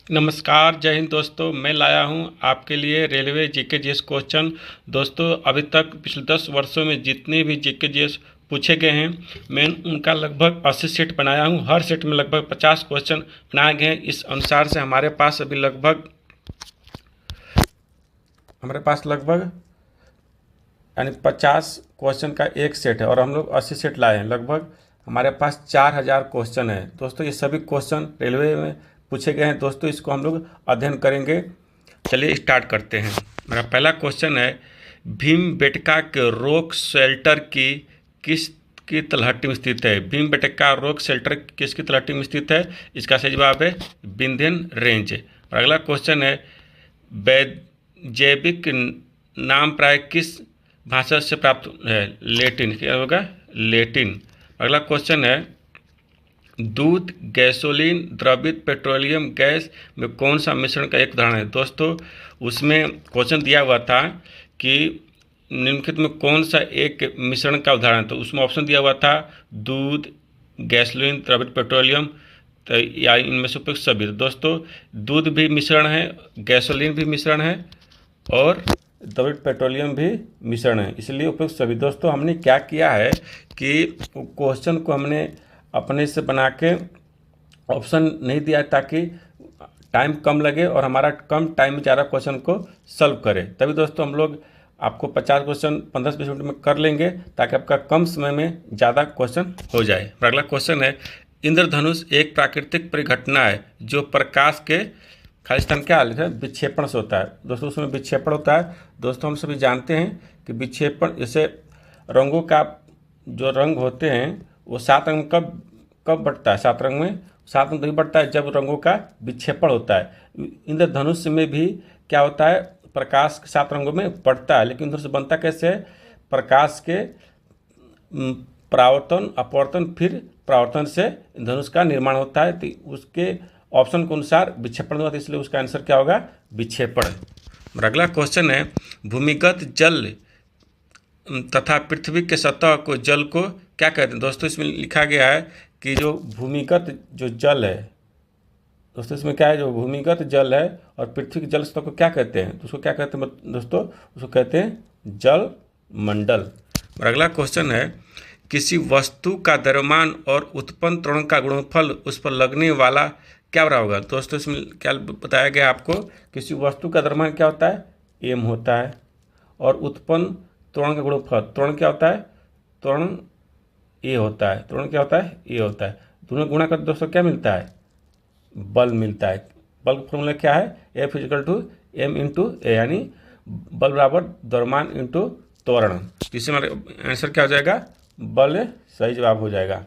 नमस्कार, जय हिंद दोस्तों। मैं लाया हूं आपके लिए रेलवे जीके जीएस क्वेश्चन। दोस्तों, अभी तक पिछले 10 वर्षों में जितने भी जीके जीएस पूछे गए हैं, मैं उनका लगभग 80 सेट बनाया हूं। हर सेट में लगभग 50 क्वेश्चन बनाए गए हैं। इस अनुसार से हमारे पास लगभग यानी 50 क्वेश्चन का एक सेट है और हम लोग 80 सेट लाए हैं। लगभग हमारे पास 4000 क्वेश्चन है। दोस्तों, ये सभी क्वेश्चन रेलवे में पूछे गए हैं। दोस्तों, इसको हम लोग अध्ययन करेंगे। चलिए स्टार्ट करते हैं। मेरा पहला क्वेश्चन है, भीमबेटका के रॉक शेल्टर की किसकी तलहटी में स्थित है? भीमबेटका रॉक शेल्टर किसकी तलहटी में स्थित है? इसका सही जवाब है विंध्यन रेंज। और अगला क्वेश्चन है, जैविक नाम प्राय किस भाषा से प्राप्त है? लैटिन। क्या होगा? लैटिन। अगला क्वेश्चन है, दूध, गैसोलीन, द्रवित पेट्रोलियम गैस में कौन सा मिश्रण का एक उदाहरण है? दोस्तों, उसमें क्वेश्चन दिया हुआ था कि निम्नलिखित में कौन सा एक मिश्रण का उदाहरण है। तो उसमें ऑप्शन दिया हुआ था दूध, गैसोलीन, द्रवित पेट्रोलियम, तो या इनमें से उपयुक्त सभी। दोस्तों, दूध भी मिश्रण है, गैसोलीन भी मिश्रण है और द्रवित पेट्रोलियम भी मिश्रण है, इसलिए उपयुक्त सभी। दोस्तों, हमने क्या किया है कि क्वेश्चन को हमने अपने से बना के ऑप्शन नहीं दिया ताकि टाइम कम लगे और हमारा कम टाइम में ज़्यादा क्वेश्चन को सॉल्व करे। तभी दोस्तों हम लोग आपको 50 क्वेश्चन 15-20 मिनट में कर लेंगे ताकि आपका कम समय में ज़्यादा क्वेश्चन हो जाए। अगला क्वेश्चन है, इंद्रधनुष एक प्राकृतिक परिघटना है जो प्रकाश के खालिस्तान क्या लिखा है? विक्षेपण से होता है। दोस्तों, उसमें विक्षेपण होता है। दोस्तों, हम सभी जानते हैं कि विक्षेपण, जैसे रंगों का जो रंग होते हैं वो 7 रंग कब बढ़ता है? 7 रंग में 7 रंग तभी बढ़ता है जब रंगों का विक्षेपण होता है। इंद्रधनुष में भी क्या होता है? प्रकाश 7 रंगों में बढ़ता है, लेकिन इंद्रधनुष बनता कैसे है? प्रकाश के परावर्तन, अपवर्तन, फिर परावर्तन से इंद्रधनुष का निर्माण होता है। तो उसके ऑप्शन के अनुसार विक्षेपण होता है, इसलिए उसका आंसर क्या होगा? विक्षेपण। अगला क्वेश्चन है, भूमिगत जल तथा पृथ्वी के सतह को जल को क्या कहते हैं? दोस्तों, इसमें लिखा गया है कि जो भूमिगत जो जल है, दोस्तों इसमें क्या है? जो भूमिगत जल है और पृथ्वी के जल सतह को क्या कहते हैं? तो उसको क्या कहते हैं दोस्तों? उसको कहते हैं जल मंडल। और अगला क्वेश्चन है, किसी वस्तु का द्रव्यमान और उत्पन्न त्वरण का गुणनफल उस पर लगने वाला क्या बराबर होगा? दोस्तों, इसमें क्या बताया गया आपको? किसी वस्तु का द्रव्यमान क्या होता है? एम होता है और उत्पन्न त्वरण का गुणनफल, त्वरण क्या होता है? त्वरण ए होता है। त्वरण क्या होता है? ए होता है। दोनों गुणा कर दोस्तों क्या मिलता है? बल मिलता है। बल का फॉर्मूला क्या है? F = m × a, यानी बल बराबर द्रव्यमान इंटू त्वरण। इससे हमारा आंसर क्या हो जाएगा? बल सही जवाब हो जाएगा।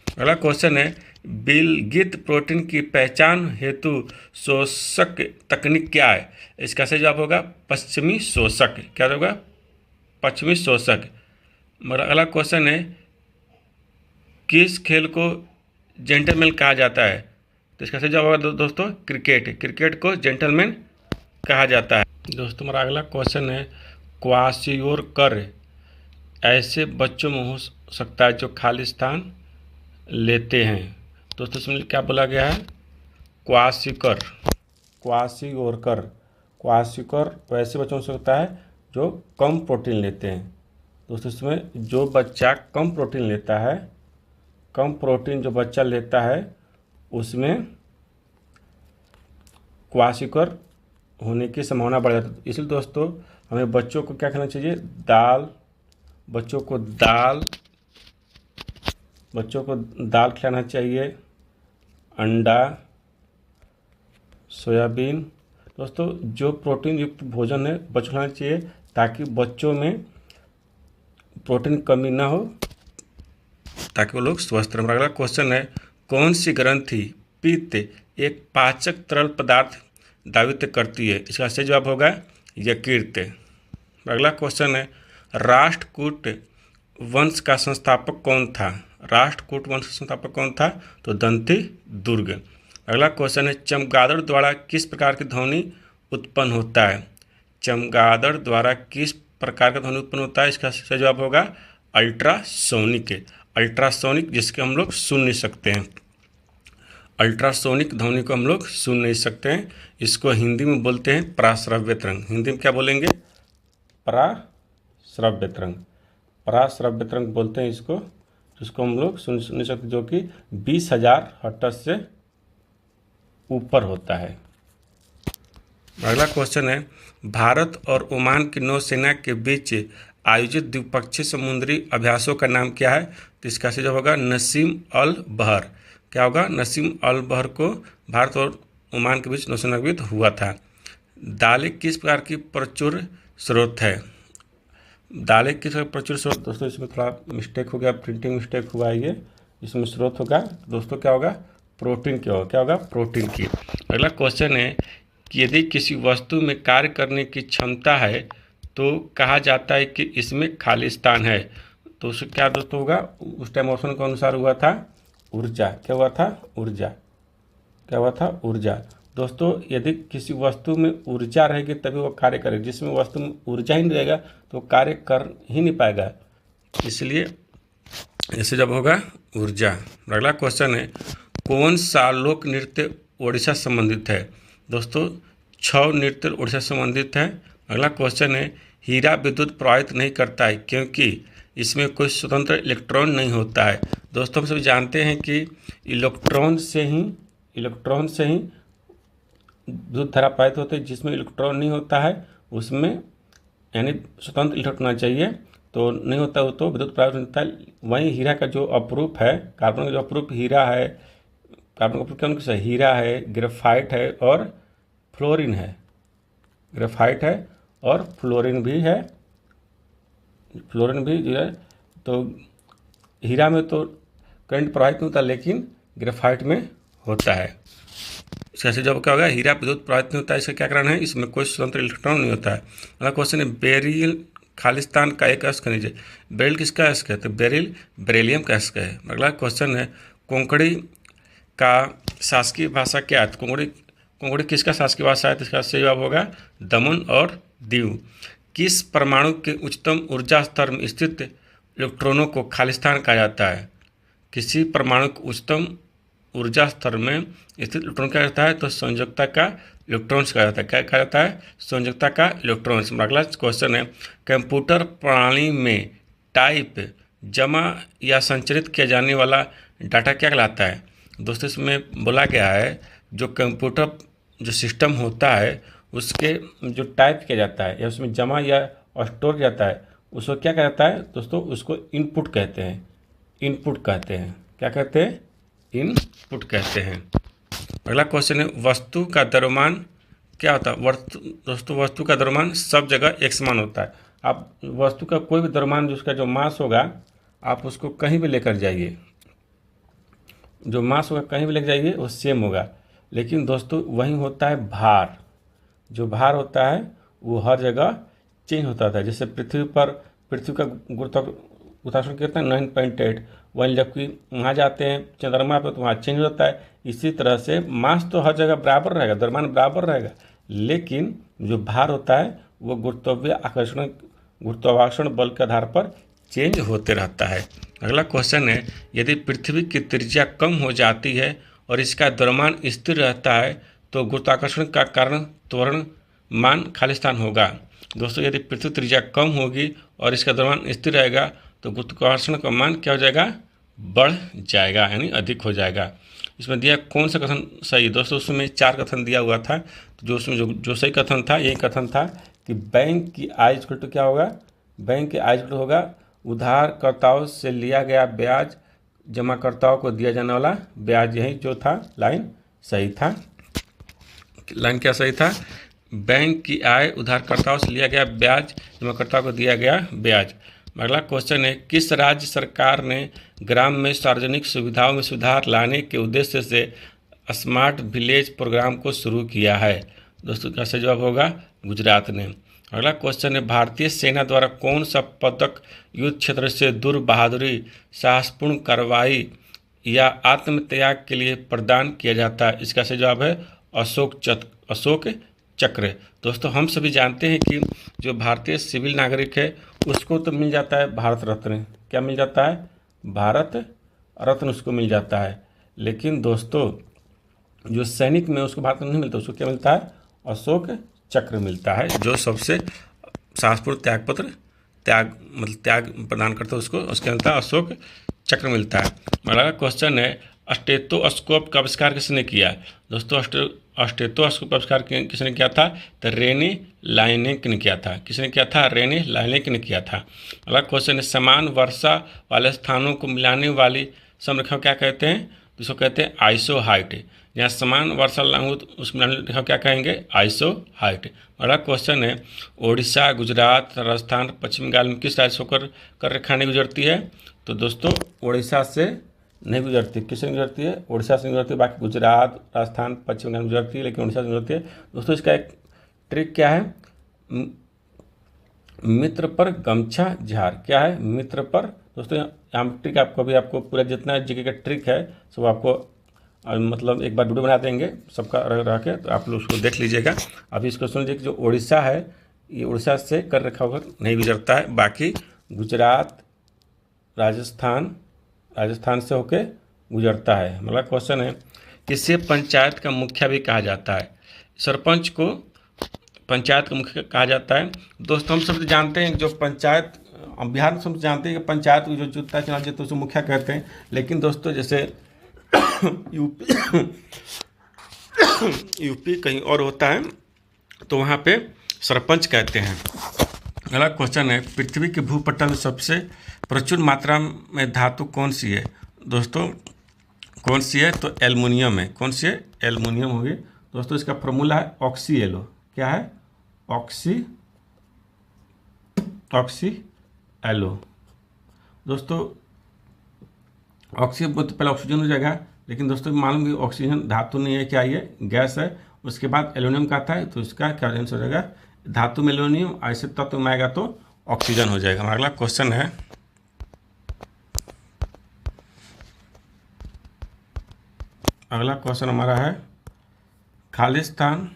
अगला क्वेश्चन है, विलगित प्रोटीन की पहचान हेतु शोषक तकनीक क्या है? इसका सही जवाब होगा पश्चिमी शोषक। क्या होगा? पश्चिमी शोषक। मेरा अगला क्वेश्चन है, किस खेल को जेंटलमैन कहा जाता है? तो इसका सही जवाब होगा दोस्तों क्रिकेट। क्रिकेट को जेंटलमैन कहा जाता है। दोस्तों, मेरा अगला क्वेश्चन है, क्वासियोकर ऐसे बच्चों में हो सकता है जो खाली स्थान लेते हैं। दोस्तों, इसमें क्या बोला गया है? क्वासियोकर। क्वासियोकर वैसे बच्चों से होता है जो कम प्रोटीन लेते हैं। दोस्तों, इसमें जो बच्चा कम प्रोटीन लेता है, कम प्रोटीन जो बच्चा लेता है उसमें क्वासियोकर होने की संभावना बढ़ जाती है। इसलिए दोस्तों, हमें बच्चों को क्या खाना चाहिए? बच्चों को दाल खिलाना चाहिए, अंडा, सोयाबीन। दोस्तों, जो प्रोटीन युक्त भोजन है बच्चों को खाना चाहिए ताकि बच्चों में प्रोटीन कमी ना हो, ताकि वो लोग स्वस्थ रहें। अगला क्वेश्चन है, कौन सी ग्रंथि पित्त एक पाचक तरल पदार्थ दावित करती है? इसका सही जवाब होगा यकृत। अगला क्वेश्चन है, राष्ट्रकूट वंश का संस्थापक कौन था? राष्ट्रकूट वंश का संस्थापक कौन था? तो दंती दुर्ग। अगला क्वेश्चन है, चमगादड़ द्वारा किस प्रकार की ध्वनि उत्पन्न होता है? चमगादड़ द्वारा किस प्रकार का ध्वनि उत्पन्न होता है? इसका सही जवाब होगा अल्ट्रासोनिक। जिसके हम लोग सुन नहीं सकते हैं। अल्ट्रासोनिक ध्वनि को हम लोग सुन नहीं सकते हैं। इसको हिंदी में बोलते हैं पराश्रव्य तरंग। हिंदी में क्या बोलेंगे? पराश्रव्य तरंग। पराश्रव्य तरंग बोलते हैं इसको, जिसको हम लोग सुन नहीं सकते, जो कि 20,000 हर्ट्ज से ऊपर होता है। अगला क्वेश्चन है, भारत और ओमान की नौसेना के बीच आयोजित द्विपक्षीय समुद्री अभ्यासों का नाम क्या है? तो इसका सही जवाब होगा नसीम अल बहर। क्या होगा? नसीम अल बहर को भारत और ओमान के बीच नौसेना के बीच हुआ था। दालें किस प्रकार की प्रचुर स्रोत है? दालें किस प्रकार प्रचुर स्रोत? दोस्तों इसमें थोड़ा मिस्टेक हो गया, प्रिंटिंग मिस्टेक हुआ है ये। इसमें स्रोत होगा दोस्तों क्या होगा? प्रोटीन की होगा। क्या होगा? प्रोटीन की। अगला क्वेश्चन है कि यदि किसी वस्तु में कार्य करने की क्षमता है तो कहा जाता है कि इसमें खाली स्थान है। तो उससे क्या दोस्तों होगा? उस टाइम ऑप्शन के अनुसार हुआ था ऊर्जा। क्या हुआ था? ऊर्जा। क्या हुआ था? ऊर्जा। दोस्तों यदि किसी वस्तु में ऊर्जा रहेगी तभी वो कार्य करेगी। जिसमें वस्तु में ऊर्जा ही नहीं रहेगा तो कार्य कर ही नहीं पाएगा, इसलिए ऐसे जब होगा ऊर्जा। अगला क्वेश्चन है, कौन सा लोक नृत्य ओडिशा संबंधित है? दोस्तों छौ नृत्य ओडिशा संबंधित है। अगला क्वेश्चन है, हीरा विद्युत प्रवाहित नहीं करता है क्योंकि इसमें कोई स्वतंत्र इलेक्ट्रॉन नहीं होता है। दोस्तों हम सभी जानते हैं कि इलेक्ट्रॉन से ही विद्युत धारा प्रवाहित होती है। जिसमें इलेक्ट्रॉन नहीं होता है उसमें यानी स्वतंत्र इलेक्ट्रॉन होना चाहिए, तो नहीं होता वो तो विद्युत प्रवाहित नहीं होता है। वहीं हीरा का जो अपरूप है, कार्बन का जो अपरूप हीरा है, कार्बन का अपरूप कौन सा? हीरा है, ग्रेफाइट है और फ्लोरीन है। ग्रेफाइट है और फ्लोरीन भी है। फ्लोरीन भी जो है, तो हीरा में तो करंट प्रवाहित नहीं होता लेकिन ग्रेफाइट में होता है। इसका जवाब क्या होगा? हीरा विद्युत प्रवाहित नहीं होता है। इसका क्या कारण है? इसमें कोई स्वतंत्र इलेक्ट्रॉन नहीं होता है। अगला क्वेश्चन है, बेरिल खालिस्तान का एक अयस्क खनिज है। बेरिल किसका अयस्क है? तो बेरिल बेरिलियम का अयस्क है। अगला क्वेश्चन है, कोंकणी का शासकीय भाषा क्या है? कोंकणी किसका शासकीय भाषा है? तो इसका सही जवाब होगा दमन और दीव। किस परमाणु के उच्चतम ऊर्जा स्तर में स्थित इलेक्ट्रॉनों को खालिस्तान कहा जाता है? किसी परमाणु के उच्चतम ऊर्जा स्तर में स्थित इलेक्ट्रॉन क्या कहता है? तो संयोजकता का इलेक्ट्रॉन्स कहा जाता है। क्या कहा जाता है? संयोजकता का इलेक्ट्रॉन्स। अगला क्वेश्चन है, कंप्यूटर प्रणाली में टाइप जमा या संचरित किया जाने वाला डाटा क्या कहलाता है? दोस्तों इसमें बोला गया है जो कंप्यूटर जो सिस्टम होता है उसके जो टाइप किया जाता है या उसमें जमा या स्टोर किया जाता है उसको क्या कहता है? दोस्तों उसको इनपुट कहते हैं। इनपुट कहते हैं। क्या कहते हैं? इनपुट कहते हैं। अगला क्वेश्चन है, वस्तु का द्रव्यमान क्या होता है? दोस्तों वस्तु का द्रव्यमान सब जगह एक समान होता है। आप वस्तु का कोई भी द्रव्यमान जिसका जो मास होगा आप उसको कहीं भी लेकर जाइए, जो मास होगा कहीं भी लेकर जाइए वो सेम होगा। लेकिन दोस्तों वहीं होता है भार। जो भार होता है वो हर जगह चेंज होता था। जैसे पृथ्वी का गुरुत्वाकर्षण कितना 9.8, वहीं जबकि वहाँ जाते हैं चंद्रमा पर तो वहाँ चेंज होता है। इसी तरह से मास तो हर जगह बराबर रहेगा, द्रव्यमान बराबर रहेगा, लेकिन जो भार होता है वो गुरुत्वाकर्षण बल के आधार पर चेंज होते रहता है। अगला क्वेश्चन है, यदि पृथ्वी की त्रिज्या कम हो जाती है और इसका द्रव्यमान स्थिर रहता है तो गुरुत्वाकर्षण का कारण त्वरण मान खालिस्तान होगा। दोस्तों यदि पृथ्वी त्रिज्या कम होगी और इसका द्रव्यमान स्थिर रहेगा तो गुरुत्वाकर्षण का मान क्या हो जाएगा? बढ़ जाएगा, यानी अधिक हो जाएगा। इसमें दिया कौन सा कथन सही? दोस्तों उसमें 4 कथन दिया हुआ था। तो जो उसमें जो सही कथन था यही कथन था कि बैंक की आय इक्वल टू क्या होगा? बैंक की आय इक्वल टू होगा उधारकर्ताओं से लिया गया ब्याज जमाकर्ताओं को दिया जाने वाला ब्याज। यही जो था लाइन सही था। लाइन क्या सही था? बैंक की आय उधारकर्ताओं से लिया गया ब्याज जमाकर्ताओं को दिया गया ब्याज। अगला क्वेश्चन है, किस राज्य सरकार ने ग्राम में सार्वजनिक सुविधाओं में सुधार लाने के उद्देश्य से स्मार्ट विलेज प्रोग्राम को शुरू किया है? दोस्तों का सही जवाब होगा गुजरात ने। अगला क्वेश्चन है, भारतीय सेना द्वारा कौन सा पदक युद्ध क्षेत्र से दूर बहादुरी, साहसपूर्ण कार्रवाई या आत्मत्याग के लिए प्रदान किया जाता है? इसका सही जवाब है अशोक चक्र। दोस्तों हम सभी जानते हैं कि जो भारतीय सिविल नागरिक है उसको तो मिल जाता है भारत रत्न। क्या मिल जाता है? भारत रत्न उसको मिल जाता है। लेकिन दोस्तों जो सैनिक में उसको भारत रत्न नहीं मिलता, उसको क्या मिलता है, अशोक चक्र मिलता है, जो सबसे साहसपूर्ण त्यागपत्र त्याग प्रदान करता है उसको, उसके मिलता है अशोक चक्र मिलता है। अगला क्वेश्चन है स्टेथोस्कोप का आविष्कार किसने किया है? दोस्तों स्टेथोस्कोप का आविष्कार किसने किया था? तो रेनी लाइनेक ने किया था। किसने किया था? रेनी लाइनेक ने किया था। अगला क्वेश्चन है समान वर्षा वाले स्थानों को मिलाने वाली समरेखा क्या कहते हैं? जिसको कहते हैं आइसो हाइट। जहाँ समान वर्षा लागू तो उस मिलाने रेखा क्या कहेंगे? Iso height. अगला क्वेश्चन है ओडिशा, गुजरात, राजस्थान, पश्चिम बंगाल में किस राज्य से होकर रेखा नहीं गुजरती है? तो दोस्तों उड़ीसा से नहीं गुजरती। किससे गुजरती है? उड़ीसा से गुजरती है। बाकी गुजरात, राजस्थान, पश्चिम बंगाल में गुजरती है, लेकिन उड़ीसा से गुजरती है। दोस्तों इसका एक ट्रिक क्या है? मित्र पर गमछा झार। क्या है? मित्र पर। दोस्तों यहाँ ट्रिक आपको पूरा जितना जीके का ट्रिक है सब आपको मतलब एक बार वीडियो बना देंगे सबका रह के, तो आप लोग उसको देख लीजिएगा। अभी इसको सुन लीजिए कि जो उड़ीसा है ये उड़ीसा से कर रखा होकर नहीं गुजरता है, बाकी गुजरात, राजस्थान से होके गुजरता है। मतलब क्वेश्चन है किसे पंचायत का मुखिया भी कहा जाता है? सरपंच को पंचायत का मुखिया कहा जाता है। दोस्तों हम सब जानते हैं जो पंचायत बिहार में सब जानते हैं कि पंचायत को जो जीतता है चुनाव जीतता है उसको मुखिया कहते हैं, लेकिन दोस्तों जैसे यूपी कहीं और होता है तो वहाँ पे सरपंच कहते हैं। अगला क्वेश्चन है पृथ्वी के भूपटल में सबसे प्रचुर मात्रा में धातु कौन सी है? दोस्तों कौन सी है? तो एल्युमिनियम है। कौन सी है? एल्युमिनियम होगी। दोस्तों इसका फॉर्मूला है ऑक्सी एलो। क्या है? Oxy yellow. दोस्तों ऑक्सी तो पहले ऑक्सीजन हो जाएगा, लेकिन दोस्तों मालूम कि ऑक्सीजन धातु नहीं है, क्या ये गैस है। उसके बाद एल्युमिनियम का आता है, तो इसका क्या आंसर हो जाएगा? धातु में एल्युमिनियम, ऐसे तत्व में आएगा तो ऑक्सीजन हो जाएगा। हमारा अगला क्वेश्चन है हमारा है खालिस्तान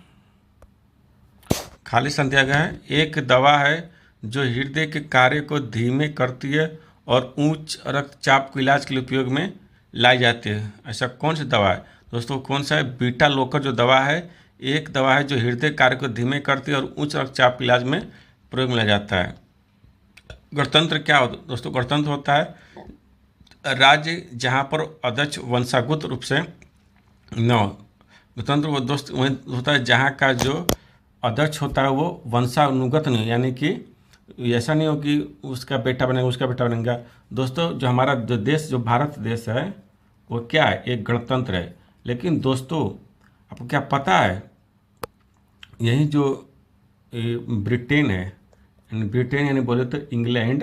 दिया गया है। एक दवा है जो हृदय के कार्य को धीमे करती है और उच्च रक्तचाप के इलाज के लिए उपयोग में लाई जाती है। ऐसा कौन सी दवा है? दोस्तों कौन सा है? बीटा लोकर जो दवा है, एक दवा है जो हृदय कार्य को धीमे करती है और उच्च रक्तचाप के इलाज में प्रयोग में लाया जाता है। गणतंत्र क्या होता है? दोस्तों गणतंत्र होता है राज्य जहाँ पर अध्यक्ष वंशागत रूप से गणतंत्र वो दोस्त वही होता है जहाँ का जो अध्यक्ष होता है वो वंशानुगत नहीं, यानी कि ऐसा नहीं हो कि उसका बेटा बनेगा। दोस्तों जो हमारा जो देश, जो भारत देश है वो क्या है? एक गणतंत्र है। लेकिन दोस्तों आपको क्या पता है, यही जो ब्रिटेन है, ब्रिटेन यानी बोले तो इंग्लैंड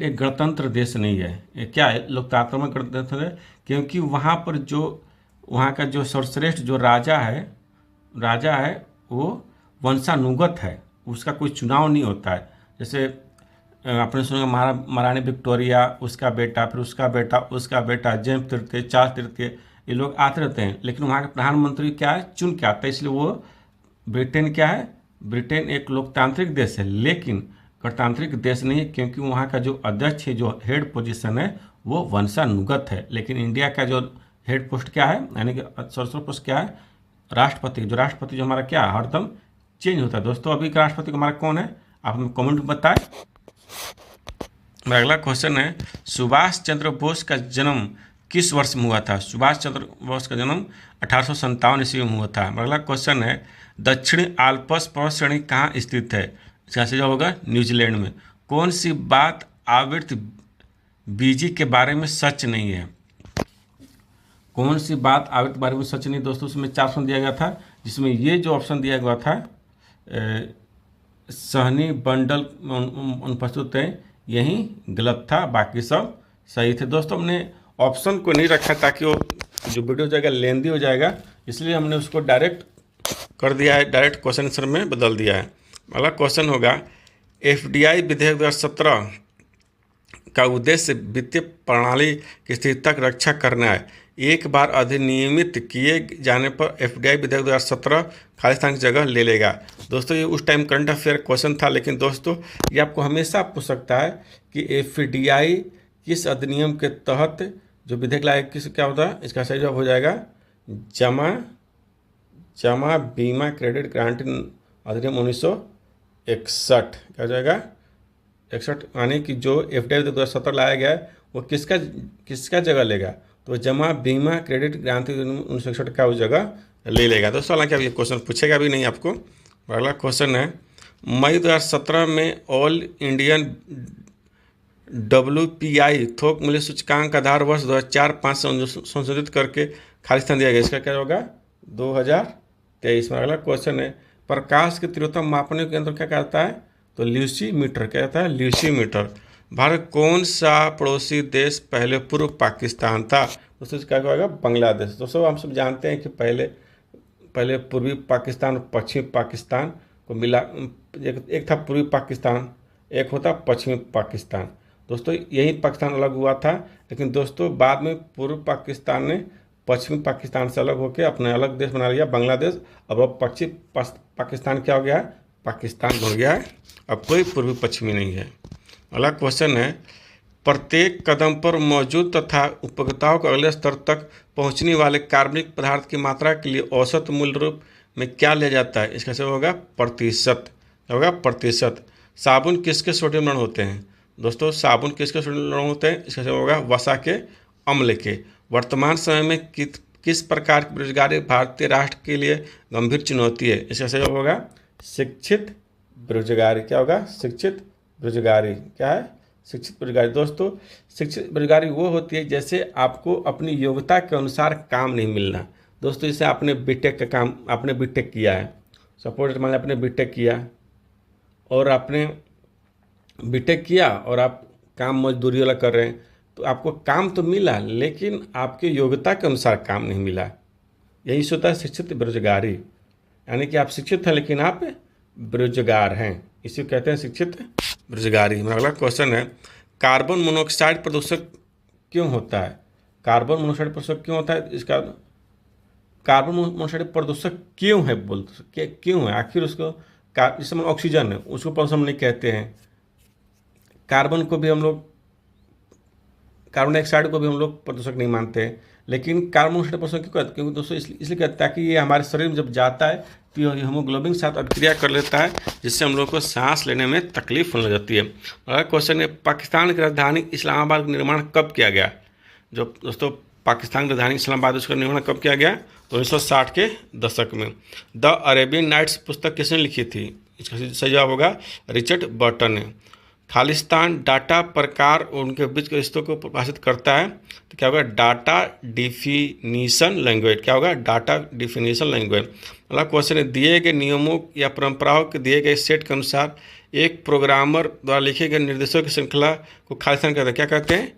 एक गणतंत्र देश नहीं है। ये क्या है? लोकतांत्रिक गणतंत्र है, क्योंकि वहाँ पर जो वहाँ का जो सर्वश्रेष्ठ जो राजा है वो वंशानुगत है, उसका कोई चुनाव नहीं होता है। जैसे आपने सुना महारानी विक्टोरिया, उसका बेटा, फिर उसका बेटा जेम्स तृतीय, चार्ल्स तृतीय, ये लोग आते रहते हैं, लेकिन वहाँ का प्रधानमंत्री क्या है? चुन के आता है। इसलिए वो ब्रिटेन क्या है? ब्रिटेन एक लोकतांत्रिक देश है, लेकिन गणतांत्रिक देश नहीं है, क्योंकि वहाँ का जो अध्यक्ष है, जो हेड पोजीशन है वो वंशानुगत है। लेकिन इंडिया का जो हेड पोस्ट क्या है, यानी कि सर्वोच्च पोस्ट क्या है? राष्ट्रपति। जो राष्ट्रपति जो हमारा क्या हरदम चेंज होता है। दोस्तों अभी का राष्ट्रपति हमारा कौन है? आप हमें कमेंट में बताएं। अगला क्वेश्चन है सुभाष चंद्र बोस का जन्म किस वर्ष में हुआ था? सुभाष चंद्र बोस का जन्म 1857 ईस्वी में हुआ था। अगला क्वेश्चन है दक्षिणी आल्प्स पर्वत श्रेणी कहाँ स्थित है? इसका सही जवाब होगा न्यूजीलैंड में। कौन सी बात आवृत्त बीजी के बारे में सच नहीं है? कौन सी बात आवृत्त के बारे में सच नहीं? दोस्तों उसमें 4 ऑप्शन दिया गया था, जिसमें ये जो ऑप्शन दिया गया था सहनी बंडल अनुपस्थित है, यही गलत था, बाकी सब सही थे। दोस्तों हमने ऑप्शन को नहीं रखा ताकि वो जो वीडियो हो जाएगा लेंदी हो जाएगा, इसलिए हमने उसको डायरेक्ट कर दिया है, डायरेक्ट क्वेश्चन आंसर में बदल दिया है। अगला क्वेश्चन होगा FDI विधेयक 2017 का उद्देश्य वित्तीय प्रणाली की स्थिरता की रक्षा करना है। एक बार अधिनियमित किए जाने पर FDI विधेयक 2017 खालिस्तान की जगह ले लेगा। दोस्तों ये उस टाइम करंट अफेयर क्वेश्चन था, लेकिन दोस्तों ये आपको हमेशा पूछ सकता है कि FDI किस अधिनियम के तहत जो विधेयक लाए किस क्या होता है? इसका सही जवाब हो जाएगा जमा जमा बीमा क्रेडिट गारंटी अधिनियम 1961 क्या हो जाएगा 61, यानी कि जो FDI 2017 लाया गया है वो किसका जगह लेगा, तो जमा बीमा क्रेडिट गारंटी 1961 का उस जगह ले लेगा। दोस्तों हालांकि अब ये क्वेश्चन पूछेगा भी नहीं आपको। अगला क्वेश्चन है, मई 2017 में ऑल इंडियन WPI थोक मूल्य सूचकांक आधार वर्ष 2004-5 से संशोधित करके खाली स्थान दिया गया, इसका क्या होगा 2023 में। अगला क्वेश्चन है, प्रकाश की तीव्रता मापने के यंत्र क्या कहता है, तो ल्यूसीमीटर कहता है, ल्यूसीमीटर। भारत कौन सा पड़ोसी देश पहले पूर्व पाकिस्तान था, दोस्तों क्या होगा बांग्लादेश। दोस्तों हम सब जानते हैं कि पहले पूर्वी पाकिस्तान और पश्चिमी पाकिस्तान को मिला, एक था पूर्वी पाकिस्तान, एक होता पश्चिमी पाकिस्तान। दोस्तों यही पाकिस्तान अलग हुआ था, लेकिन दोस्तों बाद में पूर्व पाकिस्तान ने पश्चिमी पाकिस्तान से अलग होकर अपना अलग देश बना लिया बांग्लादेश। अब पश्चिमी पाकिस्तान क्या हो गया है, पाकिस्तान बन गया है, अब कोई पूर्वी पश्चिमी नहीं है। अगला क्वेश्चन है, प्रत्येक कदम पर मौजूद तथा उपभोक्ताओं को अगले स्तर तक पहुंचने वाले कार्बनिक पदार्थ की मात्रा के लिए औसत मूल्य रूप में क्या लिया जाता है, इसका जवाब होगा प्रतिशत, होगा प्रतिशत। साबुन किसके सोडियम लवण होते हैं, दोस्तों साबुन किसके सोडियम लवण होते हैं, इसका जवाब होगा वसा के अम्ल के। वर्तमान समय में किस प्रकार की बेरोजगारी भारतीय राष्ट्र के लिए गंभीर चुनौती है, इसका जवाब होगा शिक्षित बेरोजगारी। क्या होगा, शिक्षित बेरोजगारी। क्या है, शिक्षित बेरोजगारी। दोस्तों शिक्षित बेरोजगारी वो होती है जैसे आपको अपनी योग्यता के अनुसार काम नहीं मिलना। दोस्तों जैसे आपने बीटेक का काम, आपने बीटेक किया है, सपोज मान लीजिए आपने बीटेक किया और आपने बीटेक किया और आप काम मजदूरी वाला कर रहे हैं, तो आपको काम तो मिला लेकिन आपकी योग्यता के अनुसार काम नहीं मिला। यही होता है शिक्षित बेरोजगारी, यानी कि आप शिक्षित हैं लेकिन आप बेरोजगार हैं, इसी को कहते हैं शिक्षित बेरोजगारी। मेरा अगला क्वेश्चन है, कार्बन मोनोऑक्साइड प्रदूषक क्यों होता है, कार्बन मोनोऑक्साइड प्रदूषक क्यों होता है, इसका कार्बन मोनोऑक्साइड प्रदूषक क्यों है, बोलते क्यों है आखिर उसको, जैसे ऑक्सीजन है उसको प्रदूषण नहीं कहते हैं, कार्बन को भी हम लोग, कार्बन डाइऑक्साइड को भी हम लोग प्रदूषक नहीं मानते हैं, लेकिन कार्बन मोनोऑक्साइड प्रदूषक क्यों कहते हैं, क्योंकि दोस्तों इसलिए कहता है कि ये हमारे शरीर में जब जाता है तो ये हीमोग्लोबिन के साथ अभिक्रिया कर लेता है, जिससे हम लोग को सांस लेने में तकलीफ होने लग जाती है। अगला क्वेश्चन है, पाकिस्तान की राजधानी इस्लामाबाद का निर्माण कब किया गया, जो दोस्तों पाकिस्तान की राजधानी इस्लामाबाद उसका निर्माण कब किया गया, तो 1960 के दशक में। द अरेबियन नाइट्स पुस्तक किसने लिखी थी, इसका सही जवाब होगा रिचर्ड बर्टन ने। खालिस्तान डाटा प्रकार और उनके बीच के रिश्तों को परिभाषित करता है, तो क्या होगा डाटा डिफिनीशन लैंग्वेज। क्या होगा, डाटा डिफिनीशन लैंग्वेज। अगला क्वेश्चन है, दिए गए नियमों या परंपराओं के दिए गए सेट के अनुसार एक प्रोग्रामर द्वारा लिखे गए निर्देशों की श्रृंखला को खालिस्तान कहते हैं, क्या कहते हैं,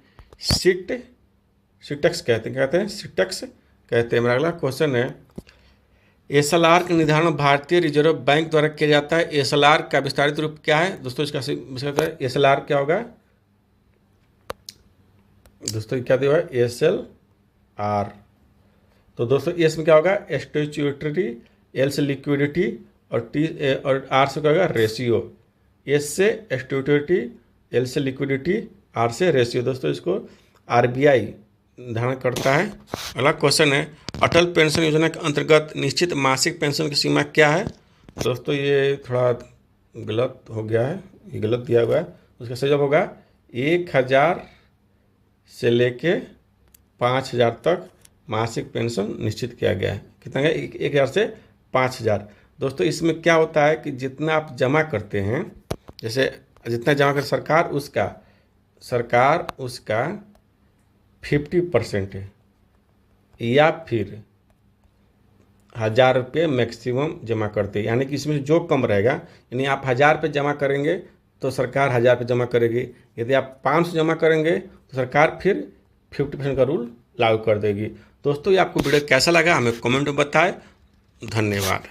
सिटेक्स कहते हैं, क्या कहते हैं, सिटेक्स कहते हैं। मेरा अगला क्वेश्चन है, SLR का निर्धारण भारतीय रिजर्व बैंक द्वारा किया जाता है, SLR का विस्तारित रूप क्या है, दोस्तों इसका SLR क्या होगा, दोस्तों क्या दिया है SLR, तो दोस्तों एस में क्या होगा स्टैट्यूटरी, एल से लिक्विडिटी और आर से क्या होगा रेशियो, एस से स्टैट्यूटरी, एल से लिक्विडिटी, आर से रेशियो। दोस्तों इसको RBI धारण करता है। अगला क्वेश्चन है, अटल पेंशन योजना के अंतर्गत निश्चित मासिक पेंशन की सीमा क्या है, दोस्तों ये थोड़ा गलत हो गया है, ये गलत दिया हुआ है, उसका सही जवाब होगा 1000 से लेके 5000 तक मासिक पेंशन निश्चित किया गया है। कितना है, 1000 से 5000। दोस्तों इसमें क्या होता है कि जितना आप जमा करते हैं, जैसे जितना जमा कर सरकार उसका 50% है या फिर 1000 रुपये मैक्सिमम जमा करते हैं, यानी कि इसमें जो कम रहेगा, यानी आप 1000 रुपये जमा करेंगे तो सरकार 1000 रुपये जमा करेगी, यदि आप 500 जमा करेंगे तो सरकार फिर 50% का रूल लागू कर देगी। दोस्तों ये आपको वीडियो कैसा लगा हमें कमेंट में बताएं। धन्यवाद।